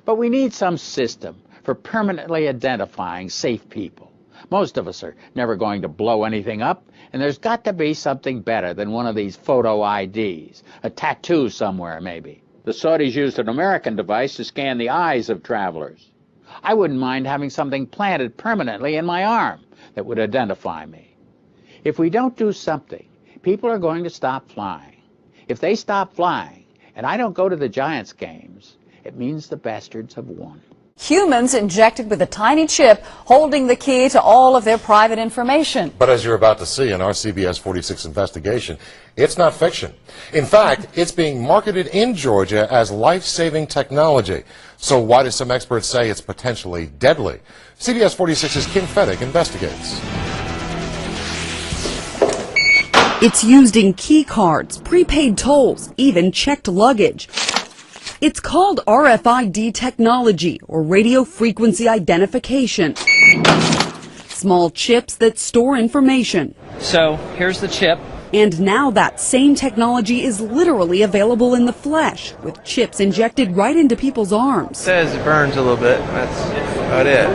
But we need some system for permanently identifying safe people. Most of us are never going to blow anything up, and there's got to be something better than one of these photo IDs, a tattoo somewhere maybe. The Saudis used an American device to scan the eyes of travelers. I wouldn't mind having something planted permanently in my arm that would identify me. If we don't do something, people are going to stop flying. If they stop flying, and I don't go to the Giants games, it means the bastards have won. Humans injected with a tiny chip holding the key to all of their private information. But as you're about to see in our CBS 46 investigation, it's not fiction. In fact, it's being marketed in Georgia as life-saving technology. So why do some experts say it's potentially deadly? CBS 46's Kim Fettig investigates. It's used in key cards, prepaid tolls, even checked luggage. It's called RFID technology, or radio frequency identification. Small chips that store information. So here's the chip. And now that same technology is literally available in the flesh, with chips injected right into people's arms. It says it burns a little bit. That's about it.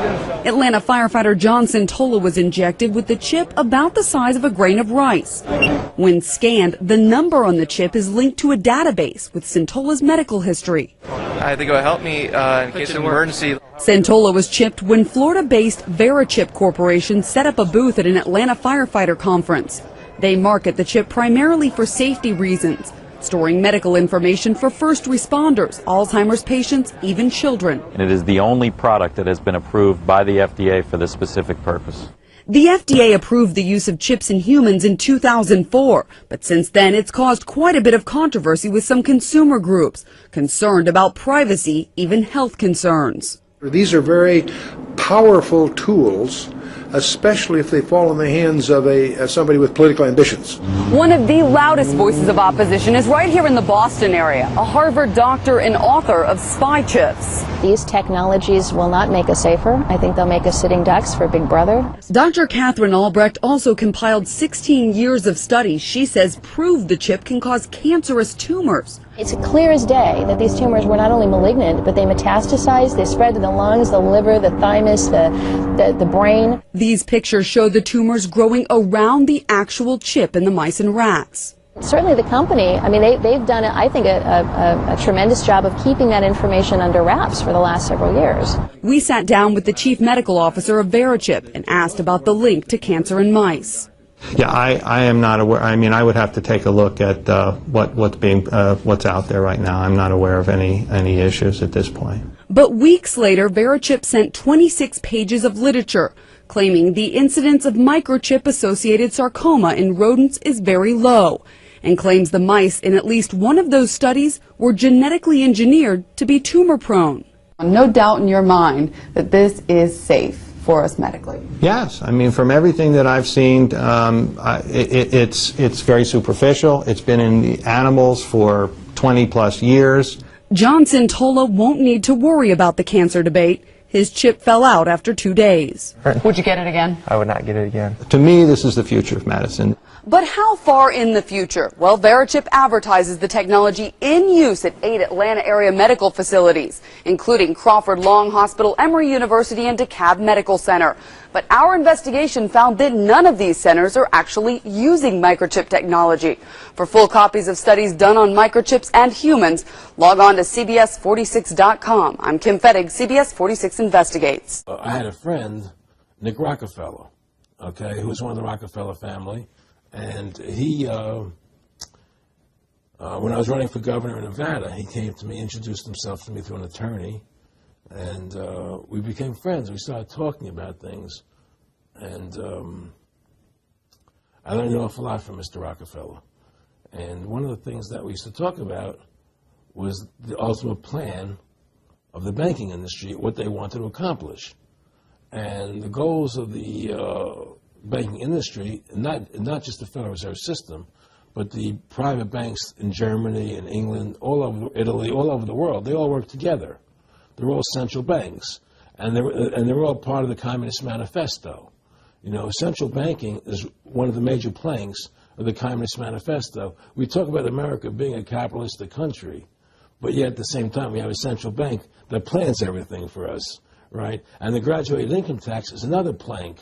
Atlanta firefighter John Santola was injected with the chip about the size of a grain of rice. When scanned, the number on the chip is linked to a database with Santola's medical history. I think it will help me in case of an emergency. Santola was chipped when Florida-based Microchip Corporation set up a booth at an Atlanta firefighter conference. They market the chip primarily for safety reasons, storing medical information for first responders, Alzheimer's patients, even children. And it is the only product that has been approved by the FDA for this specific purpose. The FDA approved the use of chips in humans in 2004, but since then it's caused quite a bit of controversy with some consumer groups, concerned about privacy, even health concerns. These are very powerful tools, especially if they fall in the hands of somebody with political ambitions. One of the loudest voices of opposition is right here in the Boston area, a Harvard doctor and author of spy chips. These technologies will not make us safer. I think they'll make us sitting ducks for Big Brother. Dr. Catherine Albrecht also compiled 16 years of studies she says prove the chip can cause cancerous tumors. It's clear as day that these tumors were not only malignant, but they metastasize, they spread to the lungs, the liver, the thymus, the brain. These pictures show the tumors growing around the actual chip in the mice and rats. Certainly the company, I mean, they've done, I think, a tremendous job of keeping that information under wraps for the last several years. We sat down with the chief medical officer of Microchip and asked about the link to cancer in mice. Yeah, I am not aware. I mean, I would have to take a look at what's out there right now. I'm not aware of any issues at this point. But weeks later, Microchip sent 26 pages of literature claiming the incidence of microchip-associated sarcoma in rodents is very low, and claims the mice in at least one of those studies were genetically engineered to be tumor-prone. No doubt in your mind that this is safe for us medically. Yes, I mean, from everything that I've seen, it's very superficial. It's been in the animals for 20+ years. John Santola won't need to worry about the cancer debate. His chip fell out after 2 days. Would you get it again? I would not get it again. To me, this is the future of medicine. But how far in the future? Well, Microchip advertises the technology in use at 8 Atlanta area medical facilities, including Crawford Long Hospital, Emory University, and DeKalb Medical Center. But our investigation found that none of these centers are actually using microchip technology. For full copies of studies done on microchips and humans, log on to CBS46.com. I'm Kim Fettig, CBS 46 Investigates. I had a friend, Nick Rockefeller, okay, who was one of the Rockefeller family. And he, when I was running for governor in Nevada, he came to me, introduced himself to me through an attorney, and we became friends. We started talking about things, and I learned an awful lot from Mr. Rockefeller. And one of the things that we used to talk about was the ultimate plan of the banking industry, what they wanted to accomplish. And the goals of the banking industry, not just the Federal Reserve System, but the private banks in Germany and England, all over Italy, all over the world, they all work together. They're all central banks, and they're all part of the Communist Manifesto. You know, central banking is one of the major planks of the Communist Manifesto. We talk about America being a capitalistic country, but yet at the same time we have a central bank that plans everything for us, right? And the graduated income tax is another plank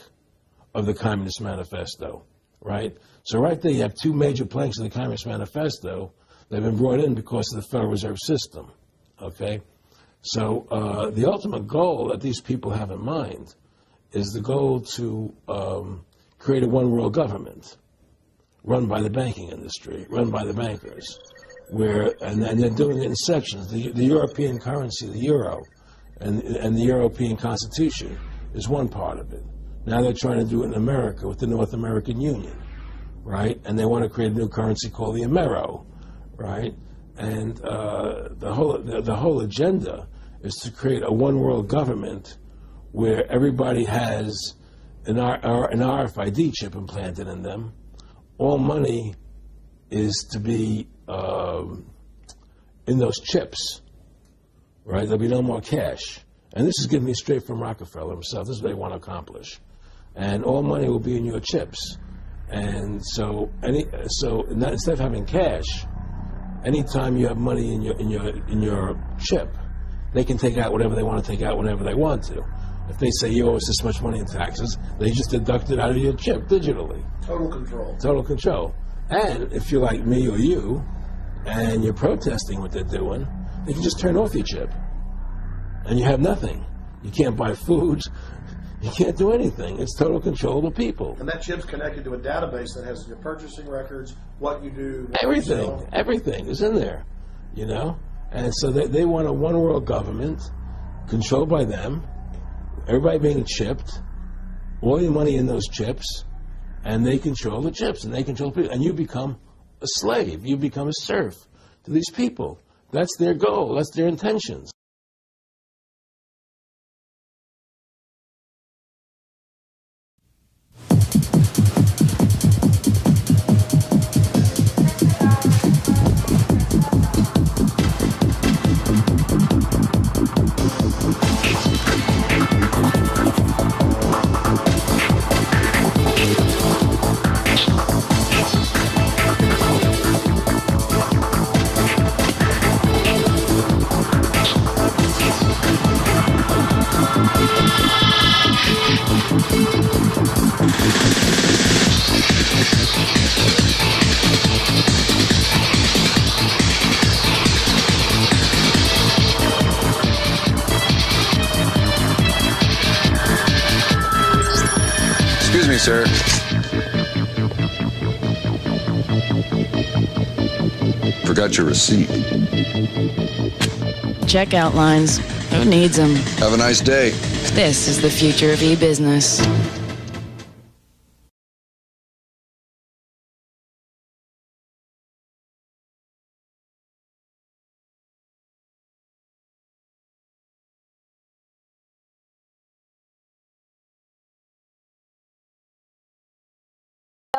of the Communist Manifesto, right? So right there you have two major planks of the Communist Manifesto that have been brought in because of the Federal Reserve System, okay? So the ultimate goal that these people have in mind is the goal to create a one-world government run by the banking industry, run by the bankers, and they're doing it in sections. The European currency, the euro, and the European Constitution is one part of it. Now they're trying to do it in America with the North American Union, right? And they want to create a new currency called the Amero, right? And the whole agenda is to create a one-world government where everybody has an RFID chip implanted in them. All money is to be in those chips, right? There'll be no more cash. And this is given me straight from Rockefeller himself. This is what they want to accomplish. And all money will be in your chips. And so instead of having cash, anytime you have money in your chip, they can take out whatever they want to take out whenever they want to. If they say you owe us this much money in taxes, they just deduct it out of your chip digitally. Total control. Total control. And if you're like me or you, and you're protesting what they're doing, they can just turn off your chip. And you have nothing. You can't buy food. You can't do anything. It's total control of the people. And that chip's connected to a database that has your purchasing records, what you do. Everything. Everything is in there, you know? And so they want a one-world government controlled by them, everybody being chipped, all your money in those chips, and they control the chips, and they control people. And you become a slave. You become a serf to these people. That's their goal. That's their intentions. Excuse me, sir. Forgot your receipt. Checkout lines. Who needs them? Have a nice day. This is the future of e-business.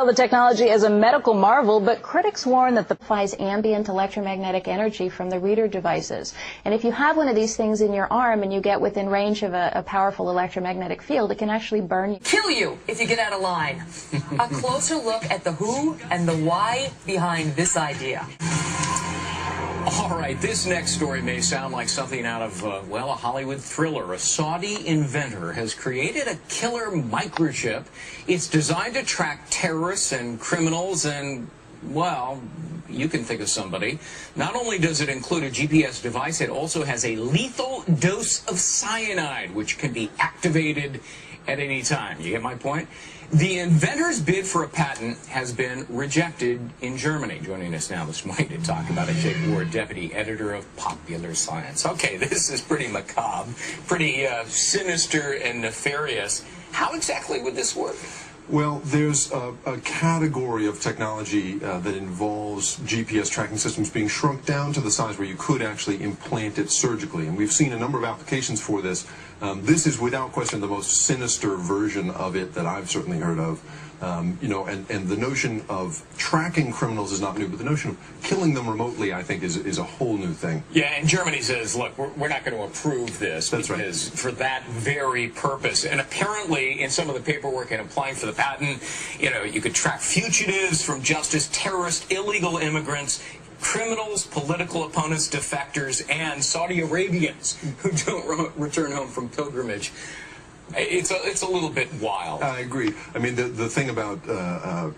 The technology is a medical marvel, but critics warn that amplifies ambient electromagnetic energy from the reader devices. And if you have one of these things in your arm and you get within range of a powerful electromagnetic field, it can actually burn you. Kill you if you get out of line. A closer look at the who and the why behind this idea. All right, this next story may sound like something out of, well, a Hollywood thriller. A Saudi inventor has created a killer microchip. It's designed to track terrorists and criminals and, well, you can think of somebody. Not only does it include a GPS device, it also has a lethal dose of cyanide, which can be activated at any time. You get my point? The inventor's bid for a patent has been rejected in Germany. Joining us now this morning to talk about it, Jake Ward, deputy editor of Popular Science. Okay, this is pretty macabre, pretty sinister and nefarious. How exactly would this work? Well, there's a category of technology that involves GPS tracking systems being shrunk down to the size where you could actually implant it surgically. And we've seen a number of applications for this. This is without question the most sinister version of it that I've certainly heard of. You know, and the notion of tracking criminals is not new, but the notion of killing them remotely, I think, is a whole new thing. Yeah, and Germany says, look, we're not going to approve this. That's because for that very purpose. And apparently, in some of the paperwork in applying for the patent, you know, you could track fugitives from justice, terrorists, illegal immigrants, criminals, political opponents, defectors, and Saudi Arabians who don't return home from pilgrimage. It's a little bit wild. I agree. I mean, the thing about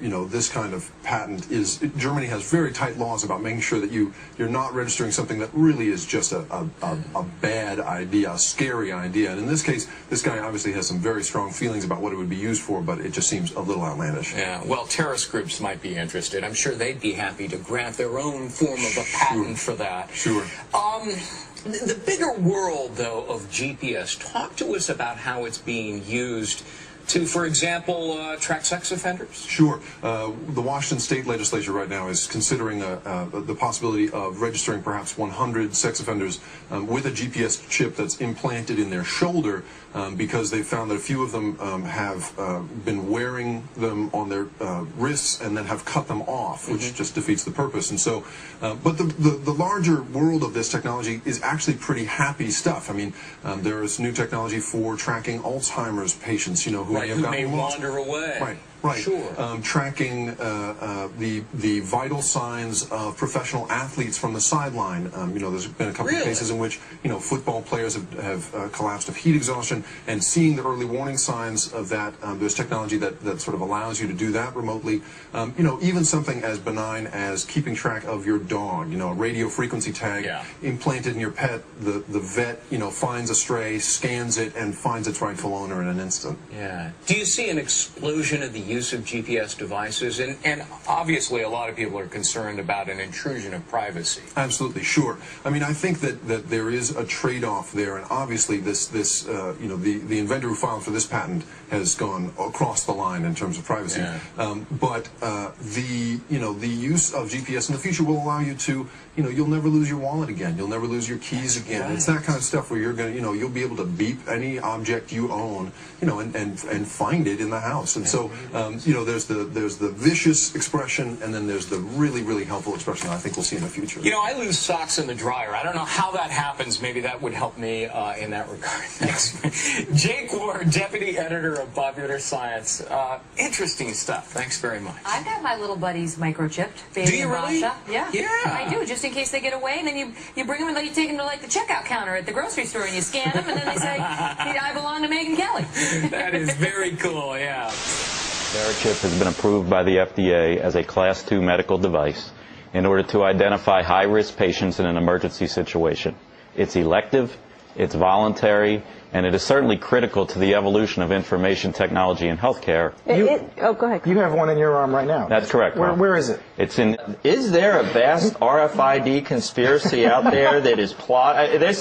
you know, this kind of patent is Germany has very tight laws about making sure that you're not registering something that really is just a bad idea, a scary idea. And in this case, this guy obviously has some very strong feelings about what it would be used for, but it just seems a little outlandish. Yeah. Well, terrorist groups might be interested. I'm sure they'd be happy to grant their own form of a patent for that. Sure. The bigger world, though, of GPS, talk to us about how it's being used to, for example, track sex offenders? Sure. The Washington State Legislature right now is considering the possibility of registering perhaps 100 sex offenders with a GPS chip that's implanted in their shoulder because they found that a few of them have been wearing them on their wrists and then have cut them off, which just defeats the purpose. And so, but the larger world of this technology is actually pretty happy stuff. I mean, there is new technology for tracking Alzheimer's patients, you know, who may wander away. Right. Sure. Tracking the vital signs of professional athletes from the sideline. You know, there's been a couple of cases in which, you know, football players have collapsed of heat exhaustion, and seeing the early warning signs of that, there's technology that sort of allows you to do that remotely. You know, even something as benign as keeping track of your dog, you know, a radio frequency tag implanted in your pet, the vet, you know, finds a stray, scans it, and finds its rightful owner in an instant. Yeah. Do you see an explosion of the use of GPS devices? And obviously a lot of people are concerned about an intrusion of privacy. Absolutely, sure. I mean, I think that there is a trade-off there, and obviously this you know, the inventor who filed for this patent has gone across the line in terms of privacy. But you know, the use of GPS in the future will allow you to, you know, you'll never lose your wallet again. You'll never lose your keys again. It's that kind of stuff where you're going to, you know, you'll be able to beep any object you own, you know, and find it in the house. And so, you know, there's the vicious expression, and then there's the really, really helpful expression that I think we'll see in the future. You know, I lose socks in the dryer. I don't know how that happens. Maybe that would help me in that regard. Thanks. Jake Ward, Deputy Editor of Popular Science. Interesting stuff. Thanks very much. I've got my little buddies microchipped. Baby Do you really? Basha. Yeah. Yeah. I do, just in case they get away, and then you bring them and you take them to like the checkout counter at the grocery store, and you scan them, and then they say, I belong to Megyn Kelly. That is very cool, yeah. Microchip has been approved by the FDA as a Class II medical device in order to identify high-risk patients in an emergency situation. It's elective, it's voluntary, and it is certainly critical to the evolution of information technology in healthcare. Go ahead. You have one in your arm right now. That's correct. Where is it? It's in. Is there a vast RFID conspiracy out there that is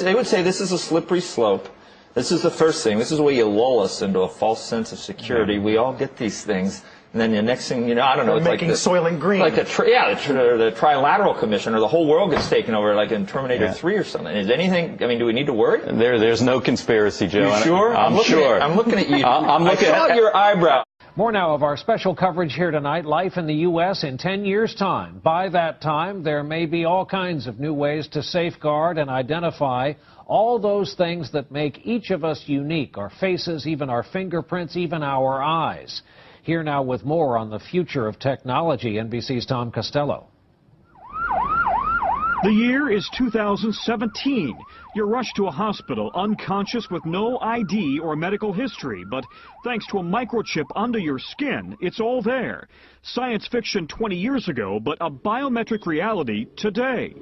they would say this is a slippery slope. This is the first thing. This is where you lull us into a false sense of security. We all get these things. And then the next thing you know, I don't know, it's making like Soylent Green. Like the Trilateral Commission, or the whole world gets taken over, like in Terminator 3 or something. Is anything? I mean, do we need to worry? There's no conspiracy, Joe. You sure? I'm sure. I'm looking at you. I'm looking at your eyebrow. More now of our special coverage here tonight, life in the U.S. in 10 years' time. By that time, there may be all kinds of new ways to safeguard and identify all those things that make each of us unique, our faces, even our fingerprints, even our eyes. Here now with more on the future of technology, NBC's Tom Costello. The year is 2017. You're rushed to a hospital unconscious with no ID or medical history, but thanks to a microchip under your skin, it's all there. Science fiction 20 years ago, but a biometric reality today.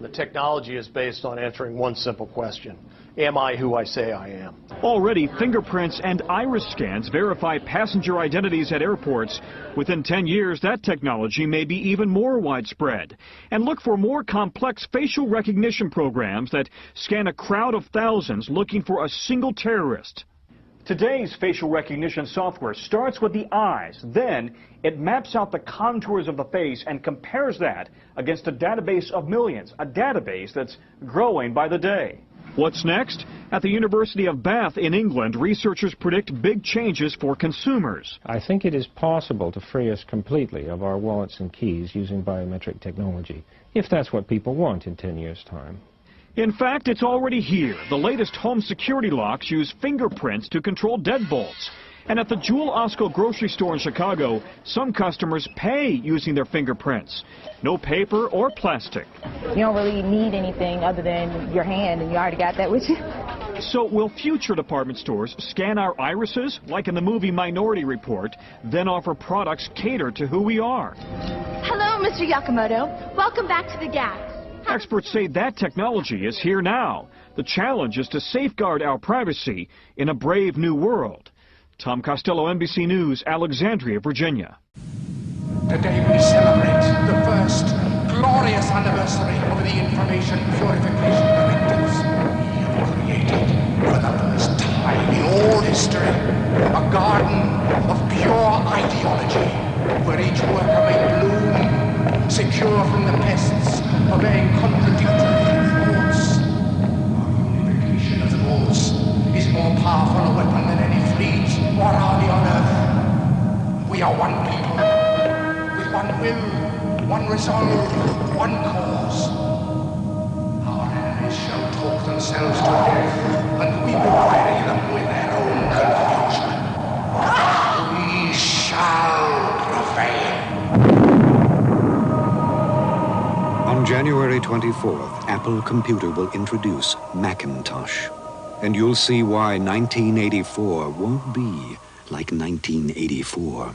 The technology is based on answering one simple question. Am I who I say I am? Already, fingerprints and iris scans verify passenger identities at airports. Within 10 years, that technology may be even more widespread. And look for more complex facial recognition programs that scan a crowd of thousands looking for a single terrorist. Today's facial recognition software starts with the eyes. Then it maps out the contours of the face and compares that against a database of millions, a database that's growing by the day. What's next? At the University of Bath in England, researchers predict big changes for consumers. I think it is possible to free us completely of our wallets and keys using biometric technology, if that's what people want in 10 years' time. In fact, it's already here. The latest home security locks use fingerprints to control deadbolts. And at the Jewel Osco grocery store in Chicago, some customers pay using their fingerprints. No paper or plastic. You don't really need anything other than your hand, and you already got that with you. So will future department stores scan our irises, like in the movie Minority Report, then offer products catered to who we are? Hello, Mr. Yakamoto. Welcome back to the Gap. Experts say that technology is here now. The challenge is to safeguard our privacy in a brave new world. Tom Costello, NBC News, Alexandria, Virginia. Today we celebrate the first glorious anniversary of the Information Purification Directives. We have created, for the first time in all history, a garden of pure ideology, where each worker may bloom, secure from the pests of vain contradictory thoughts. Our unification of the laws is more powerful a weapon than any fleet or army on earth. We are one people, with one will, one resolve, one cause. Our enemies shall talk themselves to death, and we will bury them with their own confusion. We shall prevail. On January 24th, Apple Computer will introduce Macintosh. And you'll see why 1984 won't be like 1984.